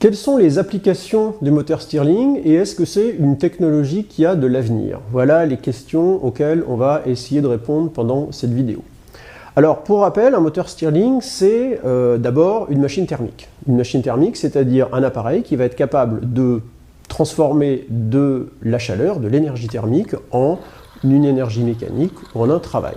Quelles sont les applications des moteurs Stirling et est-ce que c'est une technologie qui a de l'avenir? Voilà les questions auxquelles on va essayer de répondre pendant cette vidéo. Alors pour rappel, un moteur Stirling c'est d'abord une machine thermique. Une machine thermique, c'est-à-dire un appareil qui va être capable de transformer de la chaleur, de l'énergie thermique en une énergie mécanique ou en un travail.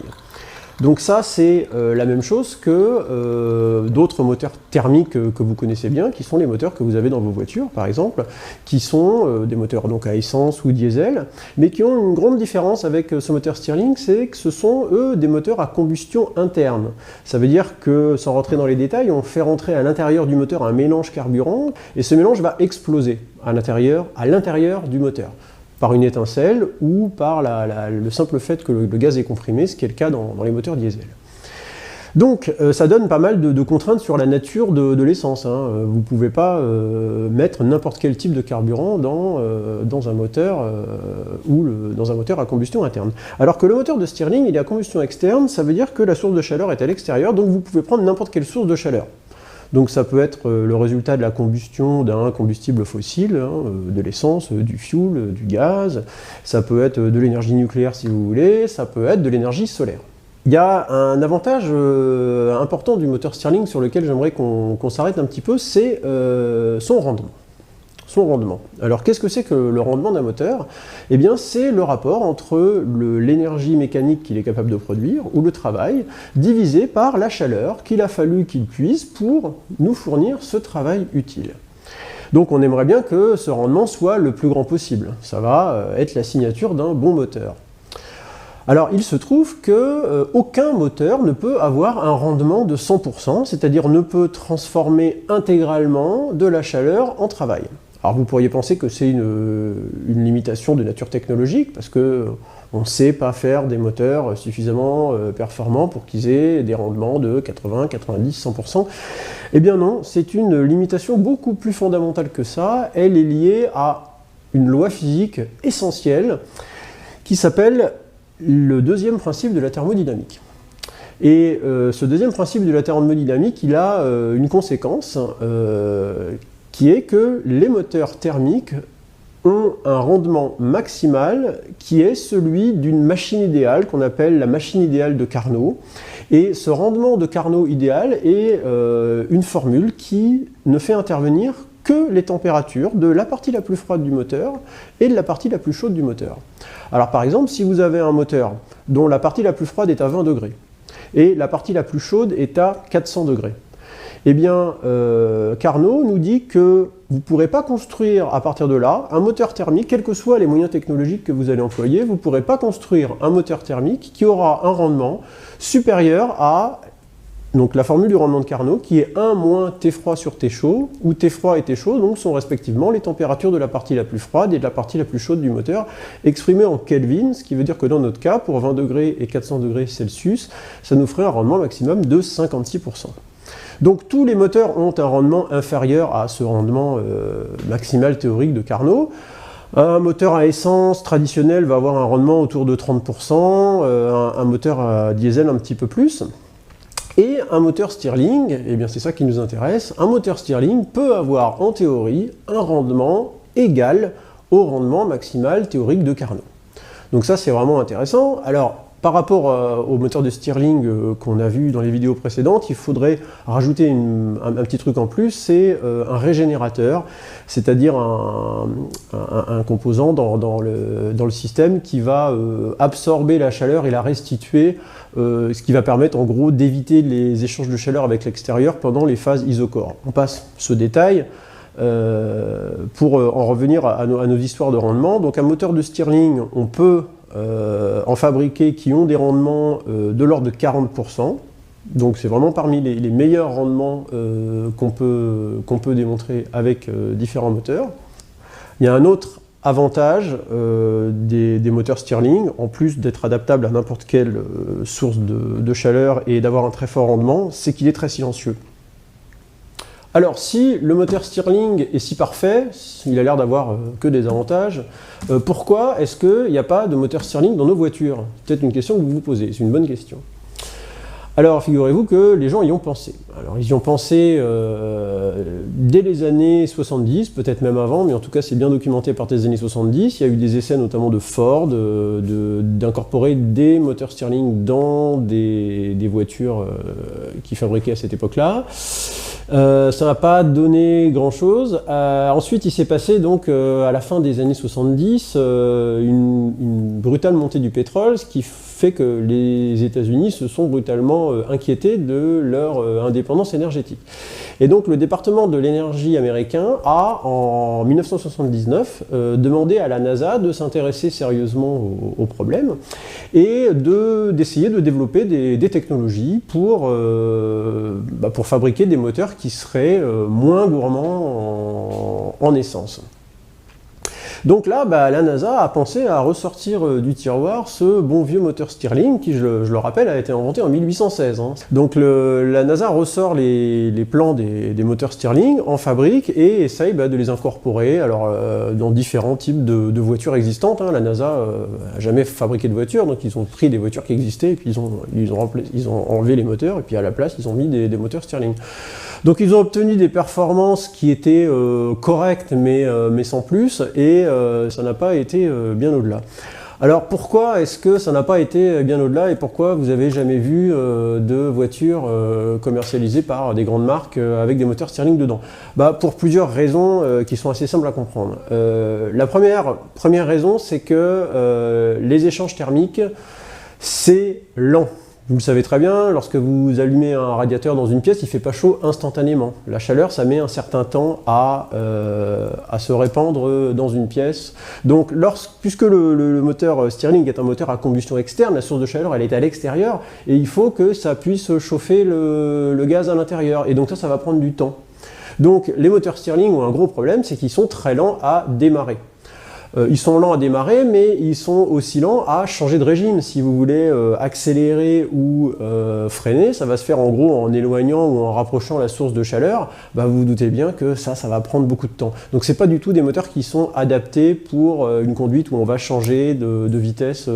Donc ça, c'est la même chose que d'autres moteurs thermiques que vous connaissez bien, qui sont les moteurs que vous avez dans vos voitures, par exemple, qui sont des moteurs donc à essence ou diesel, mais qui ont une grande différence avec ce moteur Stirling, c'est que ce sont, eux, des moteurs à combustion interne. Ça veut dire que, sans rentrer dans les détails, on fait rentrer à l'intérieur du moteur un mélange carburant, et ce mélange va exploser à l'intérieur du moteur, par une étincelle ou par le simple fait que le gaz est comprimé, ce qui est le cas dans les moteurs diesel. Donc ça donne pas mal de contraintes sur la nature de l'essence. Vous ne pouvez pas mettre n'importe quel type de carburant dans un moteur dans un moteur à combustion interne. Alors que le moteur de Stirling, il est à combustion externe, ça veut dire que la source de chaleur est à l'extérieur, donc vous pouvez prendre n'importe quelle source de chaleur. Donc ça peut être le résultat de la combustion d'un combustible fossile, de l'essence, du fuel, du gaz, ça peut être de l'énergie nucléaire si vous voulez, ça peut être de l'énergie solaire. Il y a un avantage important du moteur Stirling sur lequel j'aimerais qu'on s'arrête un petit peu, c'est son rendement. Alors qu'est-ce que c'est que le rendement d'un moteur? Eh bien c'est le rapport entre l'énergie mécanique qu'il est capable de produire, ou le travail, divisé par la chaleur qu'il a fallu qu'il puise pour nous fournir ce travail utile. Donc on aimerait bien que ce rendement soit le plus grand possible. Ça va être la signature d'un bon moteur. Alors il se trouve que aucun moteur ne peut avoir un rendement de 100%, c'est-à-dire ne peut transformer intégralement de la chaleur en travail. Alors vous pourriez penser que c'est une limitation de nature technologique, parce qu'on ne sait pas faire des moteurs suffisamment performants pour qu'ils aient des rendements de 80, 90, 100%. Eh bien non, c'est une limitation beaucoup plus fondamentale que ça. Elle est liée à une loi physique essentielle qui s'appelle le deuxième principe de la thermodynamique. Et ce deuxième principe de la thermodynamique, il a une conséquence qui est que les moteurs thermiques ont un rendement maximal qui est celui d'une machine idéale qu'on appelle la machine idéale de Carnot. Et ce rendement de Carnot idéal est une formule qui ne fait intervenir que les températures de la partie la plus froide du moteur et de la partie la plus chaude du moteur. Alors par exemple, si vous avez un moteur dont la partie la plus froide est à 20 degrés et la partie la plus chaude est à 400 degrés, eh bien, Carnot nous dit que vous ne pourrez pas construire à partir de là un moteur thermique, quels que soient les moyens technologiques que vous allez employer, vous ne pourrez pas construire un moteur thermique qui aura un rendement supérieur à donc, la formule du rendement de Carnot, qui est 1 moins T froid sur T chaud, où T froid et T chaud donc, sont respectivement les températures de la partie la plus froide et de la partie la plus chaude du moteur, exprimées en Kelvin, ce qui veut dire que dans notre cas, pour 20 degrés et 400 degrés Celsius, ça nous ferait un rendement maximum de 56%. Donc tous les moteurs ont un rendement inférieur à ce rendement maximal théorique de Carnot. Un moteur à essence traditionnel va avoir un rendement autour de 30%, un moteur à diesel un petit peu plus. Et un moteur Stirling, eh bien c'est ça qui nous intéresse, un moteur Stirling peut avoir en théorie un rendement égal au rendement maximal théorique de Carnot. Donc ça c'est vraiment intéressant. Alors par rapport au moteur de Stirling qu'on a vu dans les vidéos précédentes, il faudrait rajouter un petit truc en plus, c'est un régénérateur, c'est-à-dire un composant dans le système qui va absorber la chaleur et la restituer, ce qui va permettre en gros d'éviter les échanges de chaleur avec l'extérieur pendant les phases isochores. On passe ce détail. Pour en revenir à nos histoires de rendement, donc un moteur de Stirling, on peut en fabriquer qui ont des rendements de l'ordre de 40%, donc c'est vraiment parmi les meilleurs rendements qu'on peut démontrer avec différents moteurs. Il y a un autre avantage des moteurs Stirling, en plus d'être adaptable à n'importe quelle source de chaleur et d'avoir un très fort rendement, c'est qu'il est très silencieux. Alors, si le moteur Stirling est si parfait, il a l'air d'avoir que des avantages, pourquoi est-ce qu'il n'y a pas de moteur Stirling dans nos voitures? C'est peut-être une question que vous vous posez, c'est une bonne question. Alors, figurez-vous que les gens y ont pensé. Alors, ils y ont pensé dès les années 70, peut-être même avant, mais en tout cas, c'est bien documenté par les années 70. Il y a eu des essais, notamment de Ford, d'incorporer des moteurs Stirling dans des voitures qui fabriquaient à cette époque-là. Ça n'a pas donné grand-chose. Ensuite, il s'est passé donc à la fin des années 70 une brutale montée du pétrole, ce qui fait que les États-Unis se sont brutalement inquiétés de leur indépendance énergétique. Et donc le département de l'énergie américain a, en 1979, demandé à la NASA de s'intéresser sérieusement au problème et d'essayer de développer des technologies pour fabriquer des moteurs qui seraient moins gourmands en essence. Donc là, la NASA a pensé à ressortir du tiroir ce bon vieux moteur Stirling qui, je le rappelle, a été inventé en 1816. Hein. Donc la NASA ressort les plans des moteurs Stirling en fabrique et essaye de les incorporer dans différents types de voitures existantes. Hein. La NASA n'a jamais fabriqué de voitures, donc ils ont pris des voitures qui existaient et puis ils ont enlevé les moteurs et puis à la place ils ont mis des moteurs Stirling. Donc ils ont obtenu des performances qui étaient correctes mais sans plus et ça n'a pas été bien au-delà. Alors pourquoi est-ce que ça n'a pas été bien au-delà et pourquoi vous n'avez jamais vu de voitures commercialisées par des grandes marques avec des moteurs Stirling dedans? Pour plusieurs raisons qui sont assez simples à comprendre. La première raison, c'est que les échanges thermiques, c'est lent. Vous le savez très bien, lorsque vous allumez un radiateur dans une pièce, il ne fait pas chaud instantanément. La chaleur, ça met un certain temps à se répandre dans une pièce. Donc, puisque le moteur Stirling est un moteur à combustion externe, la source de chaleur, elle est à l'extérieur, et il faut que ça puisse chauffer le gaz à l'intérieur. Et donc ça va prendre du temps. Donc, les moteurs Stirling ont un gros problème, c'est qu'ils sont très lents à démarrer. Ils sont lents à démarrer, mais ils sont aussi lents à changer de régime. Si vous voulez accélérer ou freiner, ça va se faire en gros en éloignant ou en rapprochant la source de chaleur. Vous vous doutez bien que ça va prendre beaucoup de temps. Donc c'est pas du tout des moteurs qui sont adaptés pour une conduite où on va changer de vitesse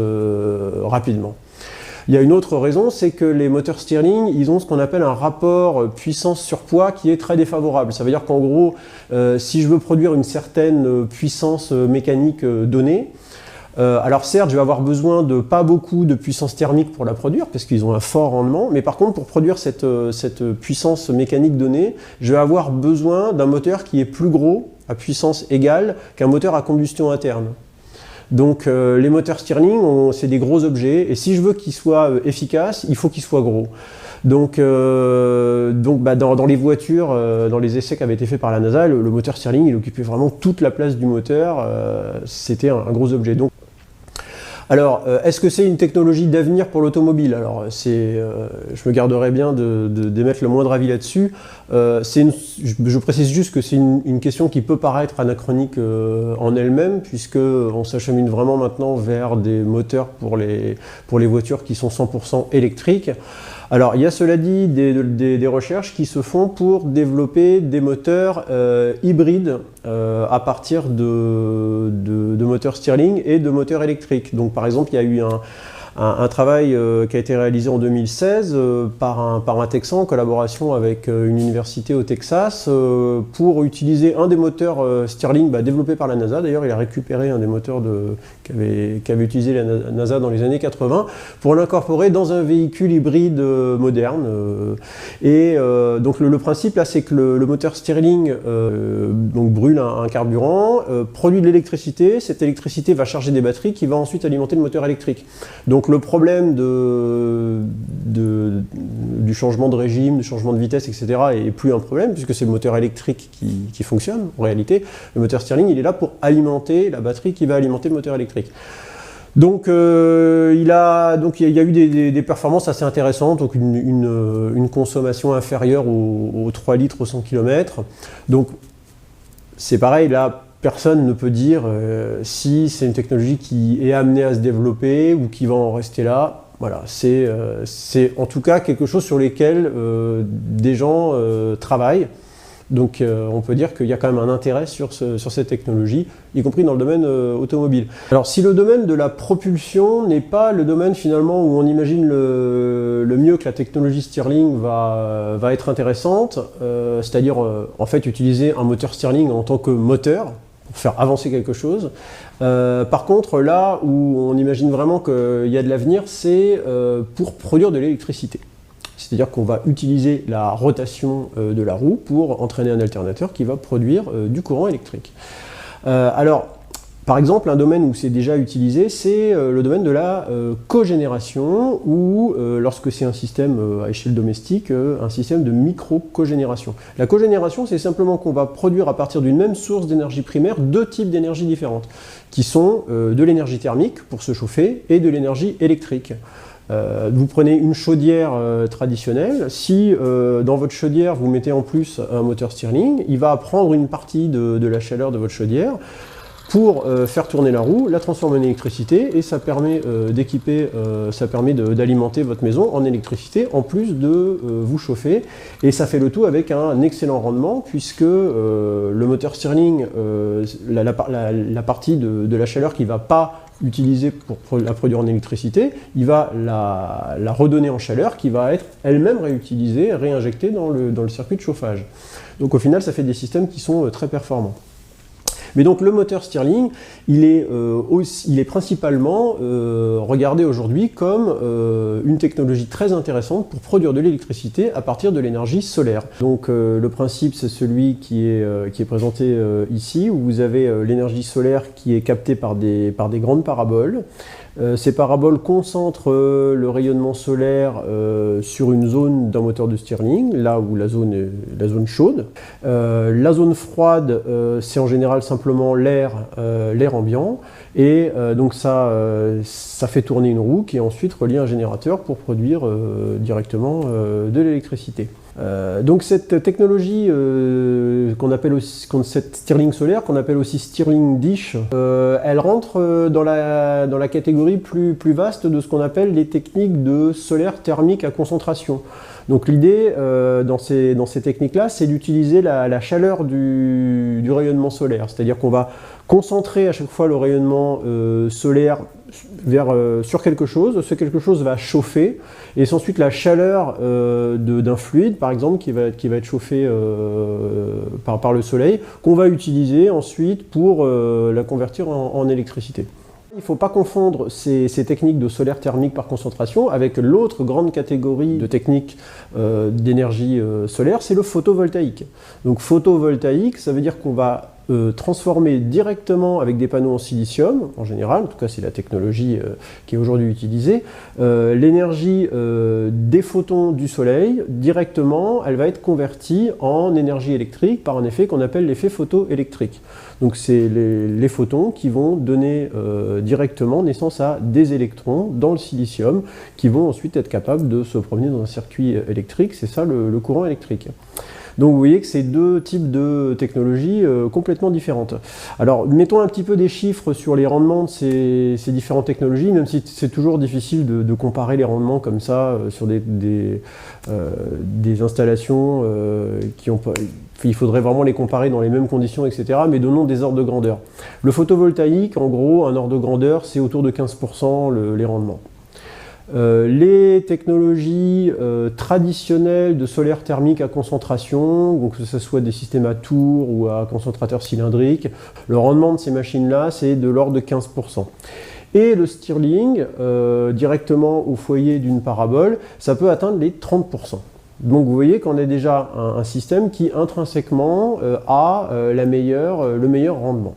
rapidement. Il y a une autre raison, c'est que les moteurs Stirling, ils ont ce qu'on appelle un rapport puissance-surpoids qui est très défavorable. Ça veut dire qu'en gros, si je veux produire une certaine puissance mécanique donnée, alors certes, je vais avoir besoin de pas beaucoup de puissance thermique pour la produire, parce qu'ils ont un fort rendement, mais par contre, pour produire cette puissance mécanique donnée, je vais avoir besoin d'un moteur qui est plus gros, à puissance égale, qu'un moteur à combustion interne. Donc les moteurs Stirling, c'est des gros objets, et si je veux qu'ils soient efficaces, il faut qu'ils soient gros. Donc dans les voitures, dans les essais qui avaient été faits par la NASA, le moteur Stirling, il occupait vraiment toute la place du moteur, c'était un gros objet. Donc, alors, est-ce que c'est une technologie d'avenir pour l'automobile? Alors, je me garderai bien d'émettre le moindre avis là-dessus. Je précise juste que c'est une question qui peut paraître anachronique en elle-même, puisqu'on s'achemine vraiment maintenant vers des moteurs pour les voitures qui sont 100% électriques. Alors, il y a cela dit des recherches qui se font pour développer des moteurs hybrides à partir de moteurs Stirling et de moteurs électriques. Donc, par exemple, il y a eu un travail qui a été réalisé en 2016 par un Texan en collaboration avec une université au Texas pour utiliser un des moteurs Stirling développés par la NASA. D'ailleurs, il a récupéré un des moteurs qu'avait utilisé la NASA dans les années 80 pour l'incorporer dans un véhicule hybride moderne. Donc le principe là, c'est que le moteur Stirling brûle un carburant, produit de l'électricité. Cette électricité va charger des batteries qui va ensuite alimenter le moteur électrique. Donc le problème du changement de régime, du changement de vitesse, etc. est plus un problème puisque c'est le moteur électrique qui fonctionne en réalité. Le moteur Stirling, il est là pour alimenter la batterie qui va alimenter le moteur électrique. Donc il y a eu des performances assez intéressantes, donc une consommation inférieure aux 3 litres au 100 km. Donc c'est pareil, là, personne ne peut dire si c'est une technologie qui est amenée à se développer ou qui va en rester là. Voilà, c'est en tout cas quelque chose sur lequel des gens travaillent. Donc on peut dire qu'il y a quand même un intérêt sur cette technologie, y compris dans le domaine automobile. Alors si le domaine de la propulsion n'est pas le domaine finalement où on imagine le mieux que la technologie Stirling va être intéressante, c'est-à-dire en fait utiliser un moteur Stirling en tant que moteur, pour faire avancer quelque chose. Par contre, là où on imagine vraiment qu'il y a de l'avenir, c'est pour produire de l'électricité. C'est-à-dire qu'on va utiliser la rotation de la roue pour entraîner un alternateur qui va produire du courant électrique. Alors, par exemple, un domaine où c'est déjà utilisé, c'est le domaine de la cogénération, ou lorsque c'est un système à échelle domestique, un système de micro-cogénération. La cogénération, c'est simplement qu'on va produire à partir d'une même source d'énergie primaire deux types d'énergie différentes, qui sont de l'énergie thermique pour se chauffer et de l'énergie électrique. Vous prenez une chaudière traditionnelle, si dans votre chaudière vous mettez en plus un moteur Stirling, il va prendre une partie de la chaleur de votre chaudière pour faire tourner la roue, la transformer en électricité, et ça permet d'alimenter votre maison en électricité en plus de vous chauffer, et ça fait le tout avec un excellent rendement puisque le moteur Stirling, la partie de la chaleur qui ne va pas utiliser pour la produire en électricité, il va la redonner en chaleur qui va être elle-même réutilisée, réinjectée dans le circuit de chauffage. Donc au final, ça fait des systèmes qui sont très performants. Mais donc le moteur Stirling, il est principalement regardé aujourd'hui comme une technologie très intéressante pour produire de l'électricité à partir de l'énergie solaire. Donc le principe, c'est celui qui est présenté ici, où vous avez l'énergie solaire qui est captée par des grandes paraboles. Ces paraboles concentrent le rayonnement solaire sur une zone d'un moteur de Stirling, là où la zone est la zone chaude. La zone froide, c'est en général simplement l'air ambiant, et donc ça fait tourner une roue qui est ensuite reliée à un générateur pour produire directement de l'électricité. Donc cette technologie cette Stirling solaire, qu'on appelle aussi Stirling Dish, elle rentre dans la catégorie plus vaste de ce qu'on appelle les techniques de solaire thermique à concentration. Donc l'idée dans ces techniques-là, c'est d'utiliser la chaleur du rayonnement solaire, c'est-à-dire qu'on va concentrer à chaque fois le rayonnement solaire sur quelque chose, ce quelque chose va chauffer, et c'est ensuite la chaleur d'un fluide, par exemple, qui va être chauffé par le soleil, qu'on va utiliser ensuite pour la convertir en électricité. Il ne faut pas confondre ces techniques de solaire thermique par concentration avec l'autre grande catégorie de techniques d'énergie solaire, c'est le photovoltaïque. Donc photovoltaïque, ça veut dire qu'on va transformer directement avec des panneaux en silicium, en général, en tout cas c'est la technologie qui est aujourd'hui utilisée, l'énergie des photons du soleil, directement, elle va être convertie en énergie électrique par un effet qu'on appelle l'effet photoélectrique. Donc c'est les photons qui vont donner directement naissance à des électrons dans le silicium qui vont ensuite être capables de se promener dans un circuit électrique, c'est ça le courant électrique. Donc vous voyez que c'est deux types de technologies complètement différentes. Alors mettons un petit peu des chiffres sur les rendements de ces différentes technologies, même si c'est toujours difficile de comparer les rendements comme ça sur des installations qui ont pas... Il faudrait vraiment les comparer dans les mêmes conditions, etc. Mais donnons des ordres de grandeur. Le photovoltaïque, en gros, un ordre de grandeur, c'est autour de 15% les rendements. Les technologies traditionnelles de solaire thermique à concentration, donc que ce soit des systèmes à tours ou à concentrateur cylindrique, le rendement de ces machines-là, c'est de l'ordre de 15%. Et le Stirling, directement au foyer d'une parabole, ça peut atteindre les 30%. Donc vous voyez qu'on a déjà un système qui intrinsèquement a le meilleur rendement.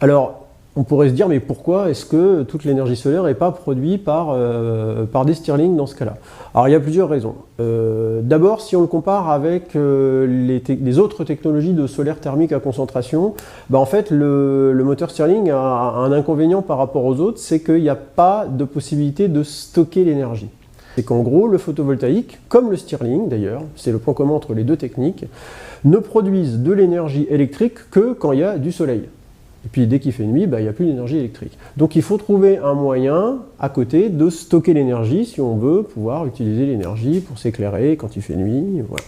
Alors, on pourrait se dire, mais pourquoi est-ce que toute l'énergie solaire n'est pas produite par des Stirling dans ce cas-là? Alors il y a plusieurs raisons. D'abord, si on le compare avec les autres technologies de solaire thermique à concentration, en fait le moteur Stirling a un inconvénient par rapport aux autres, c'est qu'il n'y a pas de possibilité de stocker l'énergie. C'est qu'en gros, le photovoltaïque, comme le Stirling d'ailleurs, c'est le point commun entre les deux techniques, ne produisent de l'énergie électrique que quand il y a du soleil. Et puis dès qu'il fait nuit, il n'y a plus d'énergie électrique. Donc il faut trouver un moyen à côté de stocker l'énergie si on veut pouvoir utiliser l'énergie pour s'éclairer quand il fait nuit. Voilà.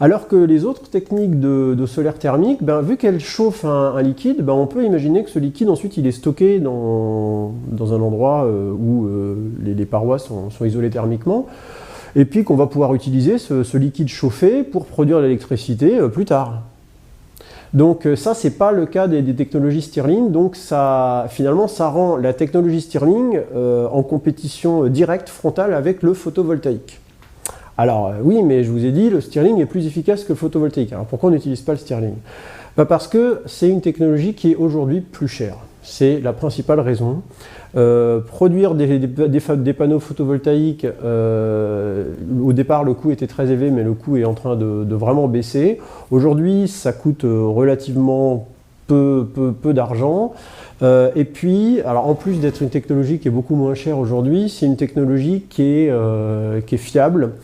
Alors que les autres techniques de solaire thermique, ben, vu qu'elles chauffent un liquide, ben, on peut imaginer que ce liquide ensuite il est stocké dans un endroit où les parois sont isolées thermiquement, et puis qu'on va pouvoir utiliser ce liquide chauffé pour produire l'électricité plus tard. Donc ça, c'est pas le cas des technologies Stirling, donc finalement ça rend la technologie Stirling en compétition directe, frontale avec le photovoltaïque. Alors oui, mais je vous ai dit, le Stirling est plus efficace que le photovoltaïque. Alors pourquoi on n'utilise pas le Stirling? Parce que c'est une technologie qui est aujourd'hui plus chère. C'est la principale raison. Produire des panneaux photovoltaïques, au départ le coût était très élevé, mais le coût est en train de vraiment baisser. Aujourd'hui, ça coûte relativement peu d'argent. Et puis, alors en plus d'être une technologie qui est beaucoup moins chère aujourd'hui, c'est une technologie qui est fiable.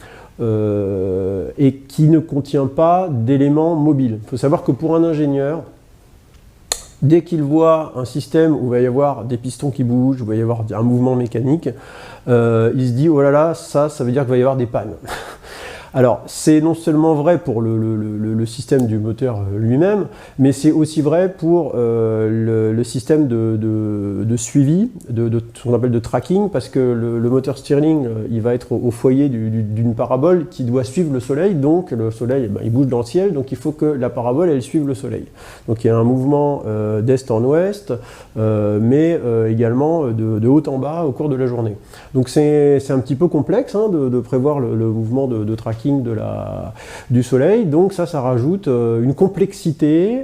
Et qui ne contient pas d'éléments mobiles. Il faut savoir que pour un ingénieur, dès qu'il voit un système où il va y avoir des pistons qui bougent, où il va y avoir un mouvement mécanique, il se dit « oh là là, ça veut dire qu'il va y avoir des pannes ». Alors, c'est non seulement vrai pour le système du moteur lui-même, mais c'est aussi vrai pour le système de suivi, ce qu'on appelle de tracking, parce que le moteur Stirling, il va être au foyer d'une parabole qui doit suivre le Soleil, donc le Soleil, il bouge dans le ciel, donc il faut que la parabole, elle suive le Soleil. Donc il y a un mouvement d'est en ouest, mais également de haut en bas au cours de la journée. Donc c'est un petit peu complexe hein, de prévoir le mouvement de tracking du Soleil, donc ça rajoute une complexité,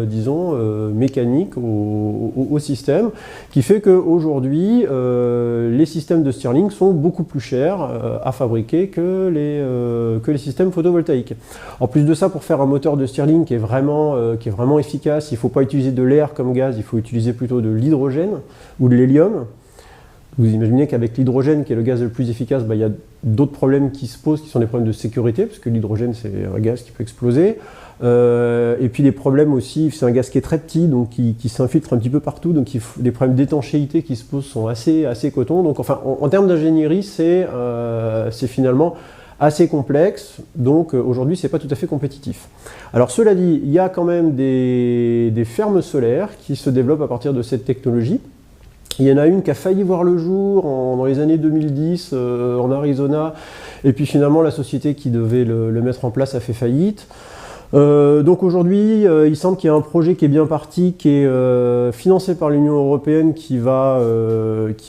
disons, mécanique au système, qui fait qu'aujourd'hui, les systèmes de Stirling sont beaucoup plus chers à fabriquer que les systèmes photovoltaïques. En plus de ça, pour faire un moteur de Stirling qui est vraiment efficace, il ne faut pas utiliser de l'air comme gaz, il faut utiliser plutôt de l'hydrogène ou de l'hélium. Vous imaginez qu'avec l'hydrogène, qui est le gaz le plus efficace, il y a d'autres problèmes qui se posent, qui sont des problèmes de sécurité, parce que l'hydrogène, c'est un gaz qui peut exploser. Et puis des problèmes aussi, c'est un gaz qui est très petit, donc qui s'infiltre un petit peu partout, donc les problèmes d'étanchéité qui se posent sont assez cotons. Donc enfin, en termes d'ingénierie, c'est finalement assez complexe, donc aujourd'hui, c'est pas tout à fait compétitif. Alors cela dit, il y a quand même des fermes solaires qui se développent à partir de cette technologie. Il y en a une qui a failli voir le jour dans les années 2010 en Arizona, et puis finalement la société qui devait le mettre en place a fait faillite. Donc aujourd'hui, il semble qu'il y a un projet qui est bien parti, qui est financé par l'Union européenne, qui va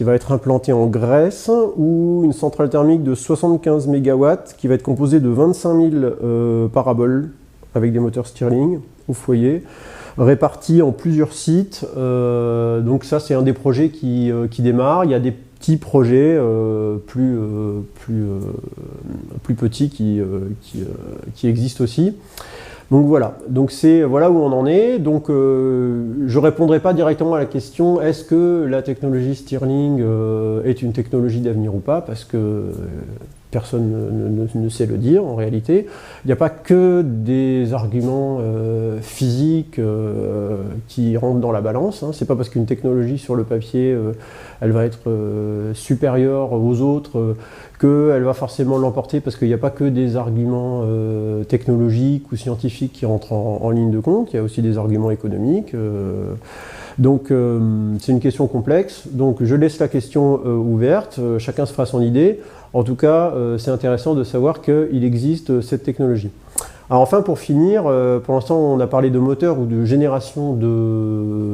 être implanté en Grèce, où une centrale thermique de 75 MW, qui va être composée de 25 000 paraboles avec des moteurs Stirling au foyer, répartis en plusieurs sites. Donc ça, c'est un des projets qui démarre. Il y a des petits projets plus petits qui existent aussi. Donc voilà, voilà où on en est. Donc je ne répondrai pas directement à la question est-ce que la technologie Stirling est une technologie d'avenir ou pas, parce que personne ne sait le dire en réalité. Il n'y a pas que des arguments physiques qui rentrent dans la balance. Hein. C'est pas parce qu'une technologie sur le papier elle va être supérieure aux autres qu'elle va forcément l'emporter, parce qu'il n'y a pas que des arguments technologiques ou scientifiques qui rentrent en ligne de compte, il y a aussi des arguments économiques. Donc c'est une question complexe, donc je laisse la question ouverte, chacun se fera son idée. En tout cas, c'est intéressant de savoir qu'il existe cette technologie. Alors enfin, pour finir, pour l'instant on a parlé de moteur ou de génération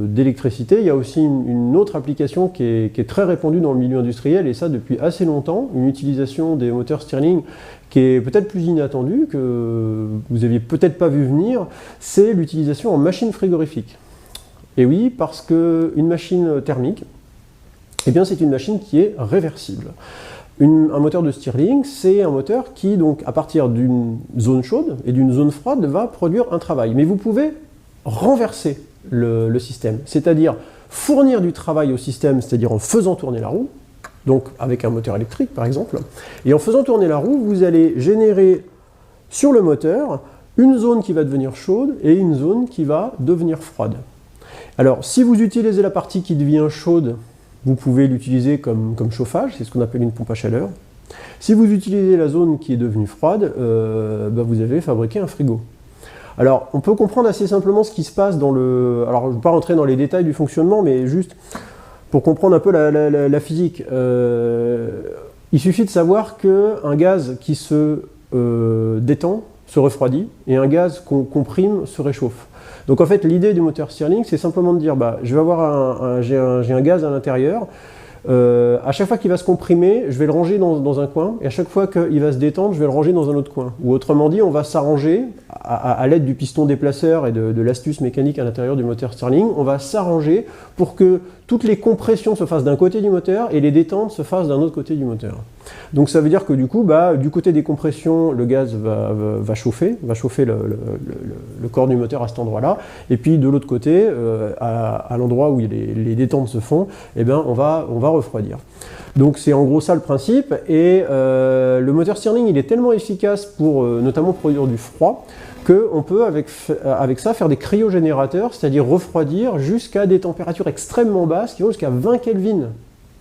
d'électricité. Il y a aussi une autre application qui est très répandue dans le milieu industriel, et ça depuis assez longtemps, une utilisation des moteurs Stirling qui est peut-être plus inattendue, que vous n'aviez peut-être pas vu venir, c'est l'utilisation en machine frigorifique. Et oui, parce qu'une machine thermique, eh bien c'est une machine qui est réversible. Un moteur de Stirling, c'est un moteur qui, donc, à partir d'une zone chaude et d'une zone froide, va produire un travail. Mais vous pouvez renverser le système, c'est-à-dire fournir du travail au système, c'est-à-dire en faisant tourner la roue, donc avec un moteur électrique par exemple, et en faisant tourner la roue, vous allez générer sur le moteur une zone qui va devenir chaude et une zone qui va devenir froide. Alors, si vous utilisez la partie qui devient chaude, vous pouvez l'utiliser comme chauffage, c'est ce qu'on appelle une pompe à chaleur. Si vous utilisez la zone qui est devenue froide, vous avez fabriqué un frigo. Alors, on peut comprendre assez simplement ce qui se passe dans le... Alors, je ne vais pas rentrer dans les détails du fonctionnement, mais juste pour comprendre un peu la physique. Il suffit de savoir qu'un gaz qui se détend se refroidit, et un gaz qu'on comprime se réchauffe. Donc en fait, l'idée du moteur Stirling, c'est simplement de dire, je vais avoir j'ai un gaz à l'intérieur, à chaque fois qu'il va se comprimer, je vais le ranger dans un coin, et à chaque fois qu'il va se détendre, je vais le ranger dans un autre coin. Ou autrement dit, on va s'arranger, à l'aide du piston déplaceur et de l'astuce mécanique à l'intérieur du moteur Stirling, on va s'arranger pour que toutes les compressions se fassent d'un côté du moteur et les détentes se fassent d'un autre côté du moteur. Donc ça veut dire que du coup, du côté des compressions, le gaz va chauffer le corps du moteur à cet endroit-là, et puis de l'autre côté, à l'endroit où les détentes se font, on va refroidir. Donc c'est en gros ça le principe, et le moteur Stirling il est tellement efficace pour notamment produire du froid, qu'on peut avec ça faire des cryogénérateurs, c'est-à-dire refroidir jusqu'à des températures extrêmement basses qui vont jusqu'à 20 Kelvin,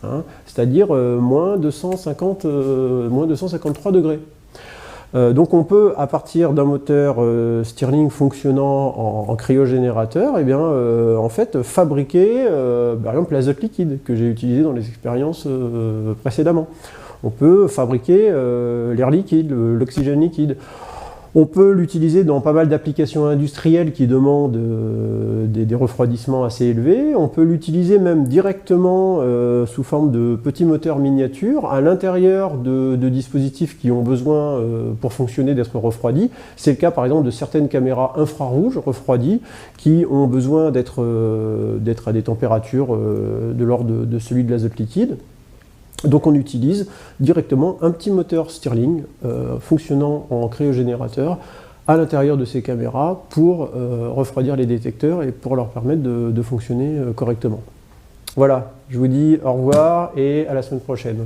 hein, c'est-à-dire moins 253 degrés. Donc on peut, à partir d'un moteur Stirling fonctionnant en cryogénérateur, en fait, fabriquer par exemple l'azote liquide que j'ai utilisé dans les expériences précédemment. On peut fabriquer l'air liquide, l'oxygène liquide. On peut l'utiliser dans pas mal d'applications industrielles qui demandent des refroidissements assez élevés. On peut l'utiliser même directement sous forme de petits moteurs miniatures à l'intérieur de dispositifs qui ont besoin pour fonctionner d'être refroidis. C'est le cas par exemple de certaines caméras infrarouges refroidies qui ont besoin d'être à des températures de l'ordre de celui de l'azote liquide. Donc on utilise directement un petit moteur Stirling fonctionnant en cryogénérateur à l'intérieur de ces caméras pour refroidir les détecteurs et pour leur permettre de fonctionner correctement. Voilà, je vous dis au revoir et à la semaine prochaine.